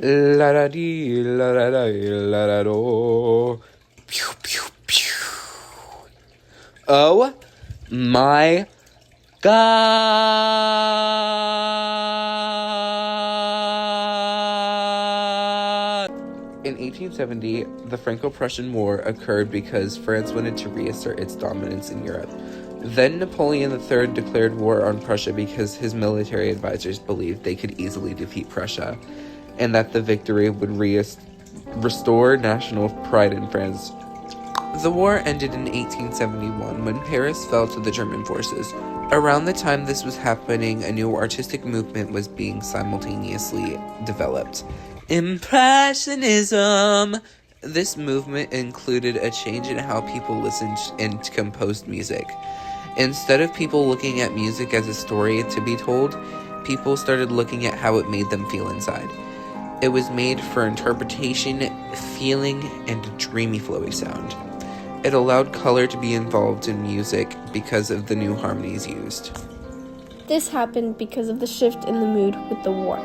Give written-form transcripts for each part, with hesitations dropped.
La da dee, la da da, la da do. Pew, pew, pew. Oh my God! In 1870, the Franco-Prussian War occurred because France wanted to reassert its dominance in Europe. Then Napoleon III declared war on Prussia because his military advisors believed they could easily defeat Prussia, and that the victory would restore national pride in France. The war ended in 1871 when Paris fell to the German forces. Around the time this was happening, a new artistic movement was being simultaneously developed. Impressionism! This movement included a change in how people listened and composed music. Instead of people looking at music as a story to be told, people started looking at how it made them feel inside. It was made for interpretation, feeling, and a dreamy, flowy sound. It allowed color to be involved in music because of the new harmonies used. This happened because of the shift in the mood with the war.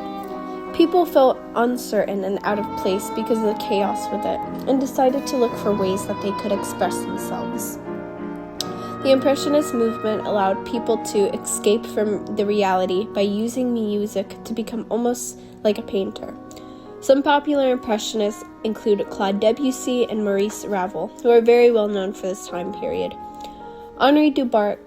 People felt uncertain and out of place because of the chaos with it, and decided to look for ways that they could express themselves. The Impressionist movement allowed people to escape from the reality by using music to become almost like a painter. Some popular Impressionists include Claude Debussy and Maurice Ravel, who are very well known for this time period. Henri Dubarc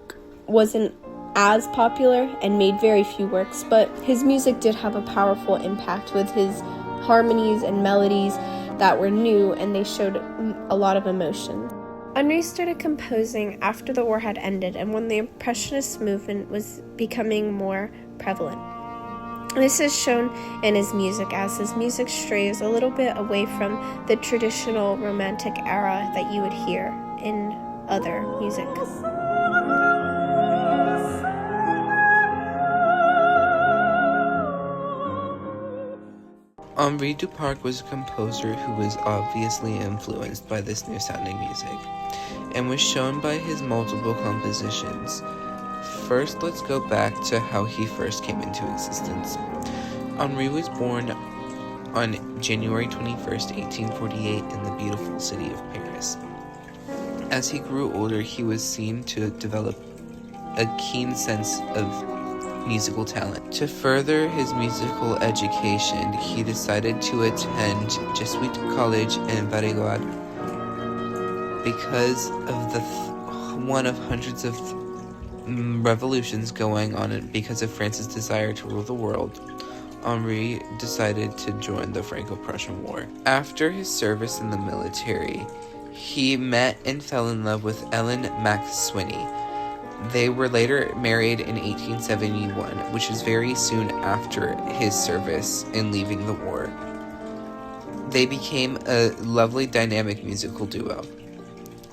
wasn't as popular and made very few works, but his music did have a powerful impact with his harmonies and melodies that were new, and they showed a lot of emotion. Henri started composing after the war had ended and when the Impressionist movement was becoming more prevalent. This is shown in his music, as his music strays a little bit away from the traditional romantic era that you would hear in other music. Henri Duparc was a composer who was obviously influenced by this new-sounding music, and was shown by his multiple compositions. First, let's go back to how he first came into existence. Henri was born on January 21st, 1848 in the beautiful city of Paris. As he grew older, he was seen to develop a keen sense of musical talent. To further his musical education, he decided to attend Jesuit College in Varillois because of one of hundreds of revolutions going on because of France's desire to rule the world. Henri decided to join the Franco-Prussian War. After his service in the military, he met and fell in love with Ellen MacSwiney. They were later married in 1871, which is very soon after his service and leaving the war. They became a lovely dynamic musical duo.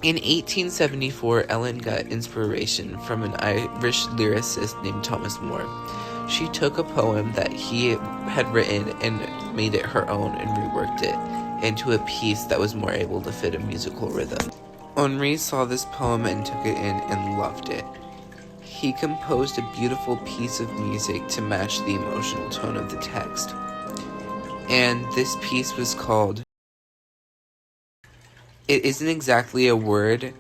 In 1874, Ellen got inspiration from an Irish lyricist named Thomas Moore. She took a poem that he had written and made it her own and reworked it into a piece that was more able to fit a musical rhythm. Henri saw this poem and took it in and loved it. He composed a beautiful piece of music to match the emotional tone of the text. And this piece was called... It isn't exactly a word,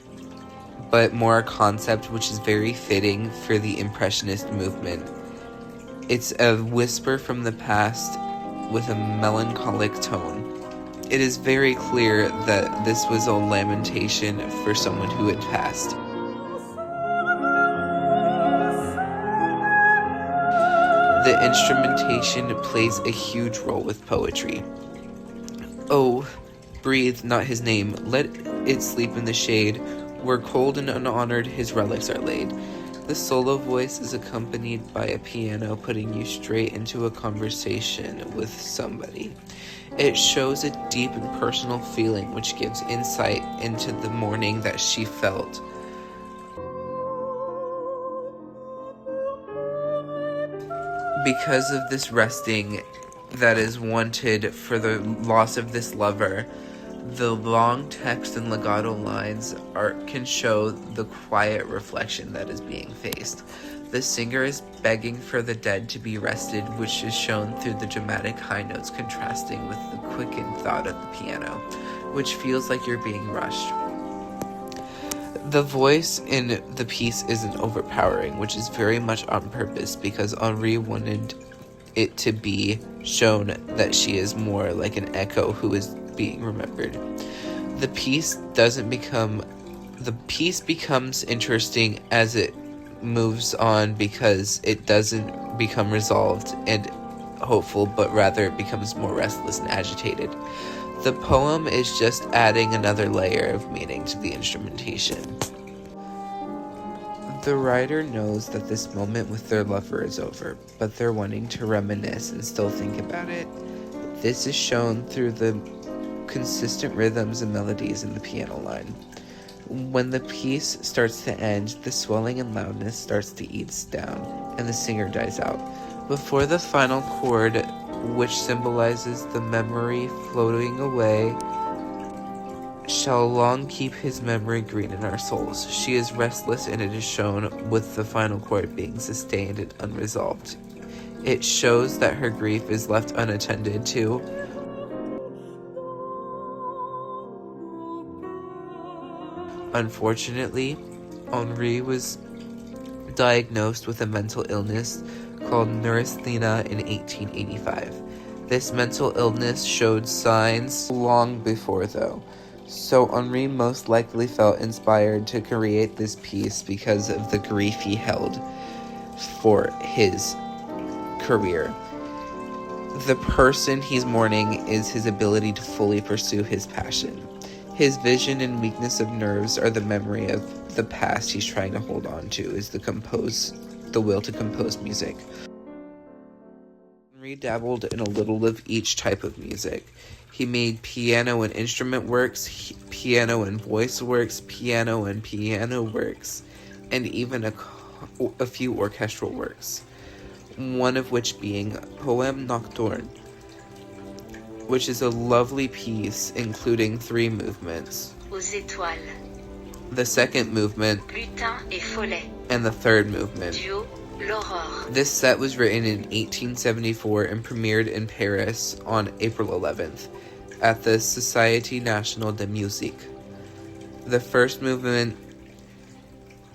but more a concept which is very fitting for the Impressionist movement. It's a whisper from the past with a melancholic tone. It is very clear that this was a lamentation for someone who had passed. The instrumentation plays a huge role with poetry. Oh, breathe not his name, let it sleep in the shade, where cold and unhonored his relics are laid. The solo voice is accompanied by a piano putting you straight into a conversation with somebody. It shows a deep and personal feeling which gives insight into the mourning that she felt. Because of this resting that is wanted for the loss of this lover, The long text and legato lines can show the quiet reflection that is being faced. The singer is begging for the dead to be rested, which is shown through the dramatic high notes contrasting with the quickened thought of the piano, which feels like you're being rushed. The voice in the piece isn't overpowering, which is very much on purpose because Henri wanted it to be shown that she is more like an echo who is being remembered. The piece becomes interesting as it moves on because it doesn't become resolved and hopeful, but rather it becomes more restless and agitated. The poem is just adding another layer of meaning to the instrumentation. The writer knows that this moment with their lover is over, but they're wanting to reminisce and still think about it. This is shown through the consistent rhythms and melodies in the piano line. When the piece starts to end, the swelling and loudness starts to ease down, and the singer dies out. Before the final chord, which symbolizes the memory floating away, shall long keep his memory green in our souls. She is restless, and it is shown with the final chord being sustained and unresolved. It shows that her grief is left unattended to. Unfortunately, Henri was diagnosed with a mental illness called neurasthenia in 1885. This mental illness showed signs long before, though, so Henri most likely felt inspired to create this piece because of the grief he held for his career. The person he's mourning is his ability to fully pursue his passion. His vision and weakness of nerves are the memory of the past he's trying to hold on to, is the will to compose music. Henri dabbled in a little of each type of music. He made piano and instrument works, piano and voice works, piano and piano works, and even a few orchestral works, one of which being Poème Nocturne, which is a lovely piece including 3 movements. Aux étoiles. The second movement, Lutin et Follet. And the third movement. Duo, L'Aurore. This set was written in 1874 and premiered in Paris on April 11th at the Société Nationale de Musique. The first movement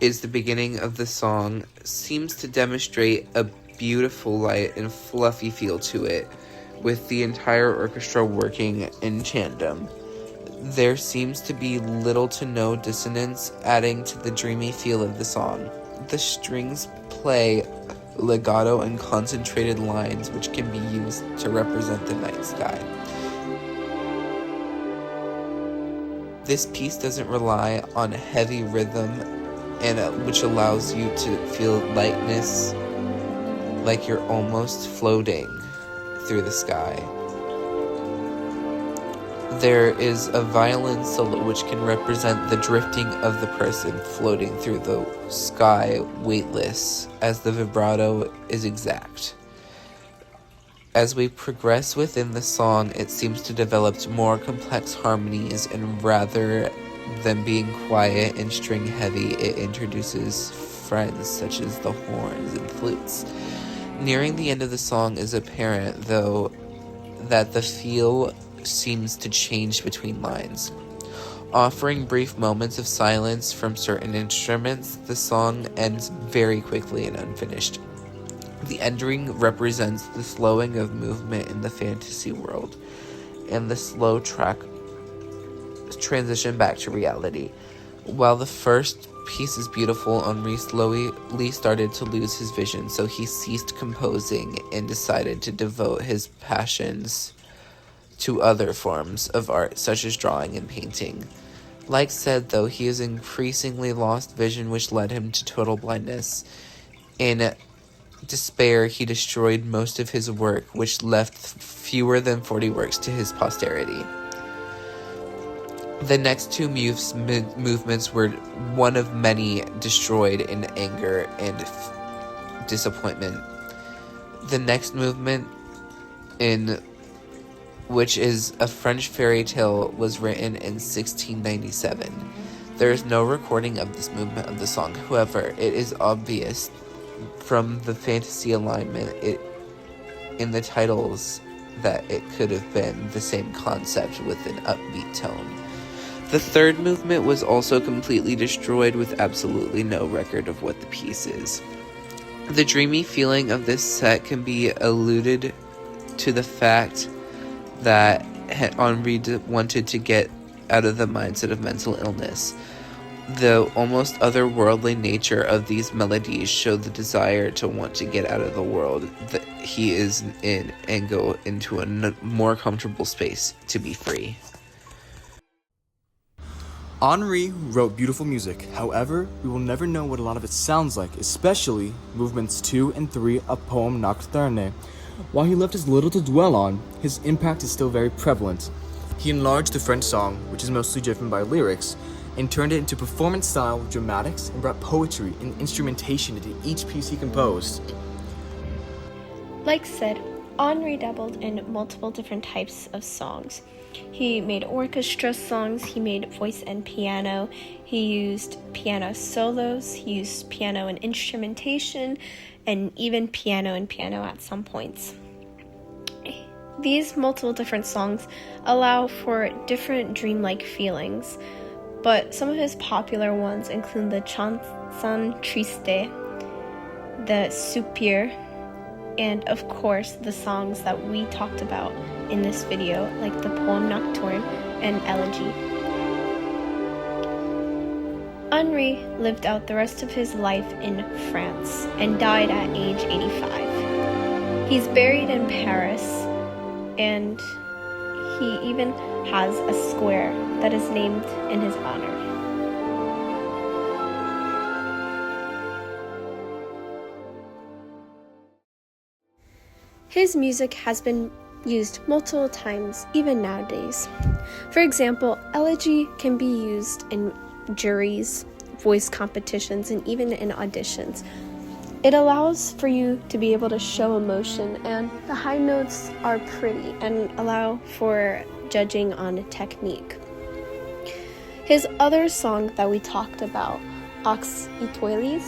is the beginning of the song, seems to demonstrate a beautiful, light, and fluffy feel to it, with the entire orchestra working in tandem. There seems to be little to no dissonance, adding to the dreamy feel of the song. The strings play legato and concentrated lines which can be used to represent the night sky. This piece doesn't rely on heavy rhythm, and which allows you to feel lightness, like you're almost floating through the sky. There is a violin solo which can represent the drifting of the person floating through the sky, weightless, as the vibrato is exact. As we progress within the song, it seems to develop more complex harmonies, and rather than being quiet and string heavy, it introduces friends such as the horns and flutes. Nearing the end of the song is apparent, though, that the feel seems to change between lines. Offering brief moments of silence from certain instruments, the song ends very quickly and unfinished. The ending represents the slowing of movement in the fantasy world, and the slow track transition back to reality. While the first piece is beautiful, Henri slowly started to lose his vision, so he ceased composing and decided to devote his passions to other forms of art, such as drawing and painting. Like said, though, he has increasingly lost vision, which led him to total blindness. In despair, he destroyed most of his work, which left fewer than 40 works to his posterity. The next 2 movements were one of many destroyed in anger and disappointment. The next movement in which is a French fairy tale, was written in 1697. There is no recording of this movement of the song. However, it is obvious from the fantasy alignment in the titles that it could have been the same concept with an upbeat tone. The third movement was also completely destroyed with absolutely no record of what the piece is. The dreamy feeling of this set can be alluded to the fact that Henri wanted to get out of the mindset of mental illness. The almost otherworldly nature of these melodies show the desire to want to get out of the world that he is in and go into a more comfortable space to be free. Henri wrote beautiful music. However, we will never know what a lot of it sounds like, especially movements 2 and 3 of Poème Nocturne. While he left us little to dwell on, his impact is still very prevalent. He enlarged the French song, which is mostly driven by lyrics, and turned it into performance style with dramatics and brought poetry and instrumentation into each piece he composed. Like said, Henri dabbled in multiple different types of songs. He made orchestra songs, he made voice and piano, he used piano solos, he used piano and instrumentation, and even piano and piano at some points. These multiple different songs allow for different dreamlike feelings, but some of his popular ones include the Chanson Triste, the Soupir, and of course the songs that we talked about in this video, like the Poème Nocturne and Elegy. Henri lived out the rest of his life in France and died at age 85. He's buried in Paris, and he even has a square that is named in his honor. His music has been used multiple times, even nowadays. For example, Elegy can be used in juries, voice competitions, and even in auditions. It allows for you to be able to show emotion, and the high notes are pretty and allow for judging on technique. His other song that we talked about, Aux Etoiles,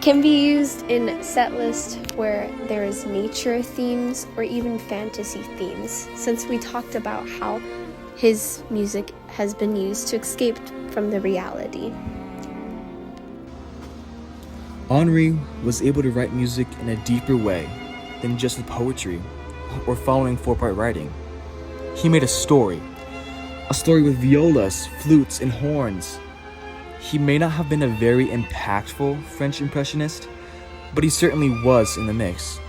can be used in set lists where there is nature themes or even fantasy themes, since we talked about how his music has been used to escape from the reality. Henri was able to write music in a deeper way than just with poetry or following 4-part writing. He made a story with violas, flutes, and horns. He may not have been a very impactful French impressionist, but he certainly was in the mix.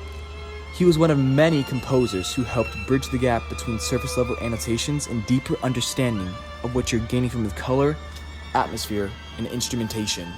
He was one of many composers who helped bridge the gap between surface-level annotations and deeper understanding of what you're gaining from the color, atmosphere, and instrumentation.